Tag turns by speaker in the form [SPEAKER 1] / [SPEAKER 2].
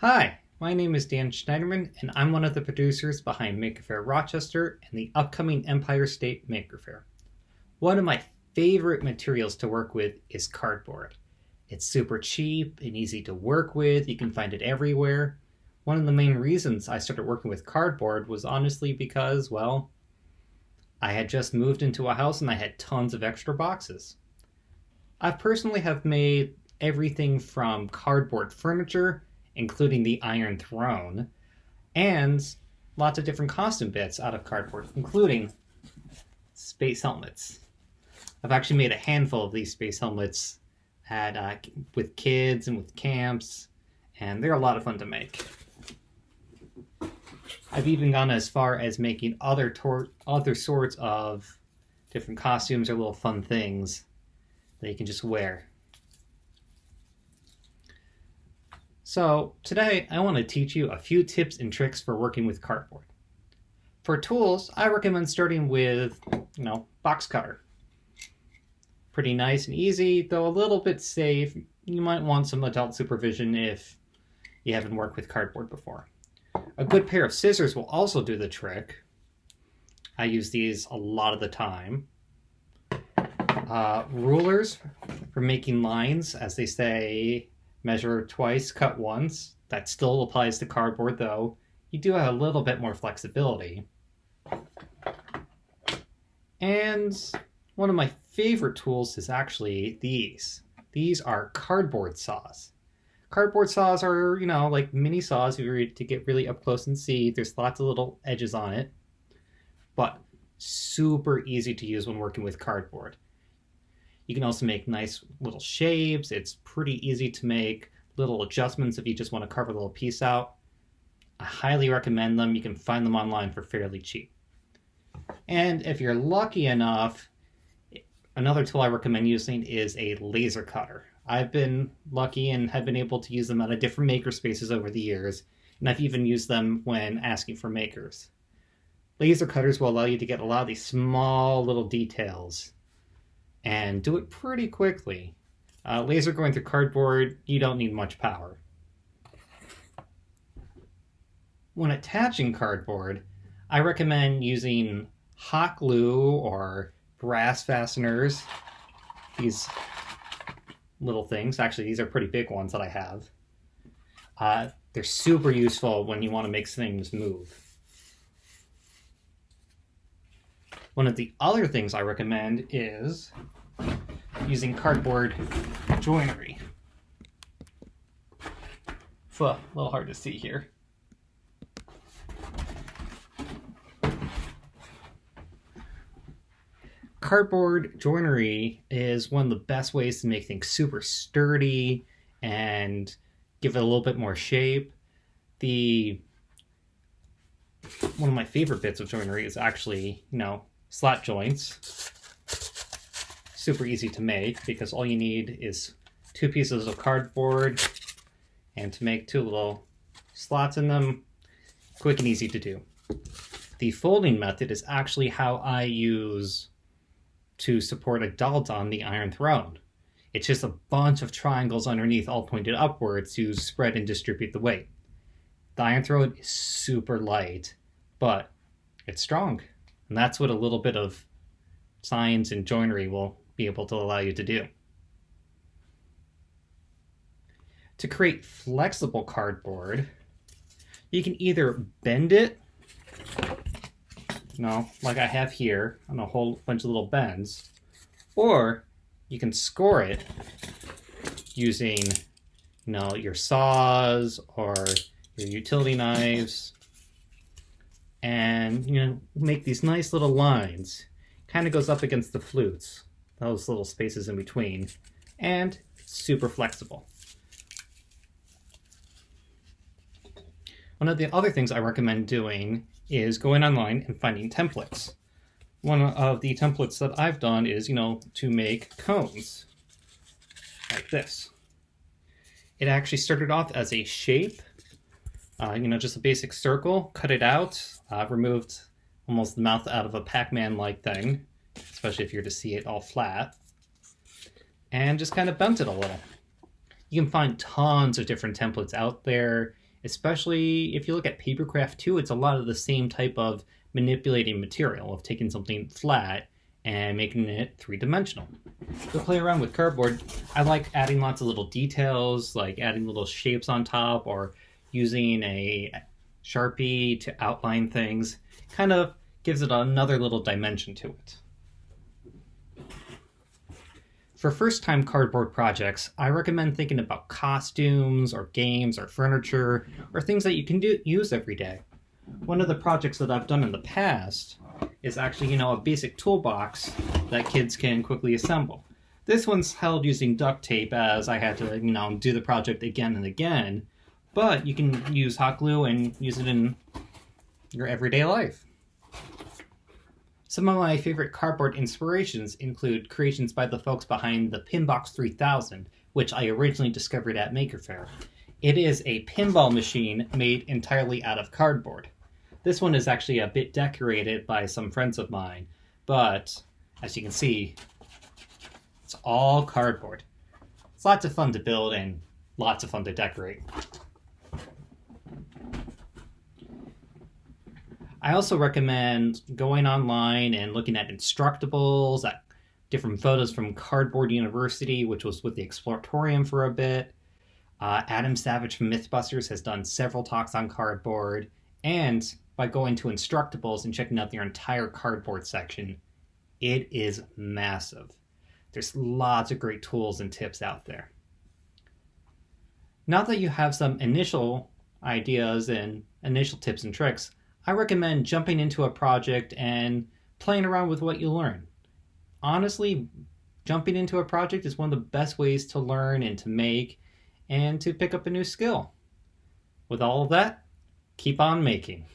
[SPEAKER 1] Hi, my name is Dan Schneiderman, and I'm one of the producers behind Maker Faire Rochester and the upcoming Empire State Maker Faire. One of my favorite materials to work with is cardboard. It's super cheap and easy to work with, you can find it everywhere. One of the main reasons I started working with cardboard was honestly because, well, I had just moved into a house and I had tons of extra boxes. I personally have made everything from cardboard furniture, including the Iron Throne, and lots of different costume bits out of cardboard, including space helmets. I've actually made a handful of these space helmets with kids and with camps, and they're a lot of fun to make. I've even gone as far as making other sorts of different costumes or little fun things that you can just wear. So today I want to teach you a few tips and tricks for working with cardboard. For tools, I recommend starting with, box cutter. Pretty nice and easy, though a little bit safe. You might want some adult supervision if you haven't worked with cardboard before. A good pair of scissors will also do the trick. I use these a lot of the time. Rulers for making lines, as they say, measure twice, cut once. That still applies to cardboard, though. You do have a little bit more flexibility. And one of my favorite tools is actually these. These are cardboard saws. Cardboard saws are, like mini saws if you were to get really up close and see. There's lots of little edges on it, but super easy to use when working with cardboard. You can also make nice little shapes. It's pretty easy to make little adjustments if you just want to carve a little piece out. I highly recommend them. You can find them online for fairly cheap. And if you're lucky enough, another tool I recommend using is a laser cutter. I've been lucky and have been able to use them out of different maker spaces over the years, and I've even used them when asking for makers. Laser cutters will allow you to get a lot of these small little details and do it pretty quickly. Laser going through cardboard, you don't need much power. When attaching cardboard, I recommend using hot glue or brass fasteners. These little things, actually these are pretty big ones that I have. They're super useful when you want to make things move. One of the other things I recommend is using cardboard joinery. It's a little hard to see here. Cardboard joinery is one of the best ways to make things super sturdy and give it a little bit more shape. One of my favorite bits of joinery is actually, slot joints. Super easy to make because all you need is 2 pieces of cardboard and to make 2 little slots in them. Quick and easy to do. The folding method is actually how I use to support adults on the Iron Throne. It's just a bunch of triangles underneath all pointed upwards to spread and distribute the weight. The Iron Throne is super light, but it's strong. And that's what a little bit of science and joinery will be able to allow you to do. To create flexible cardboard, you can either bend it, like I have here, on a whole bunch of little bends, or you can score it using, your saws or your utility knives, and make these nice little lines. Kind of goes up against the flutes, those little spaces in between, and it's super flexible. One of the other things I recommend doing is going online and finding templates. One of the templates that I've done is, to make cones like this. It actually started off as a shape, just a basic circle, cut it out, removed almost the mouth out of a Pac-Man-like thing, especially if you're to see it all flat, and just kind of bent it a little. You can find tons of different templates out there, Especially if you look at papercraft too, it's a lot of the same type of manipulating material, of taking something flat and making it three-dimensional. To play around with cardboard, I like adding lots of little details, like adding little shapes on top or using a Sharpie to outline things. Kind of gives it another little dimension to it. For first-time cardboard projects, I recommend thinking about costumes or games or furniture or things that you can use every day. One of the projects that I've done in the past is actually, a basic toolbox that kids can quickly assemble. This one's held using duct tape, as I had to, do the project again and again, but you can use hot glue and use it in your everyday life. Some of my favorite cardboard inspirations include creations by the folks behind the Pinbox 3000, which I originally discovered at Maker Faire. It is a pinball machine made entirely out of cardboard. This one is actually a bit decorated by some friends of mine, but as you can see, it's all cardboard. It's lots of fun to build and lots of fun to decorate. I also recommend going online and looking at Instructables, at different photos from Cardboard University, which was with the Exploratorium for a bit. Adam Savage from Mythbusters has done several talks on cardboard, and by going to Instructables and checking out their entire cardboard section, it is massive. There's lots of great tools and tips out there. Now that you have some initial ideas and initial tips and tricks, I recommend jumping into a project and playing around with what you learn. Honestly, jumping into a project is one of the best ways to learn and to make and to pick up a new skill. With all of that, keep on making.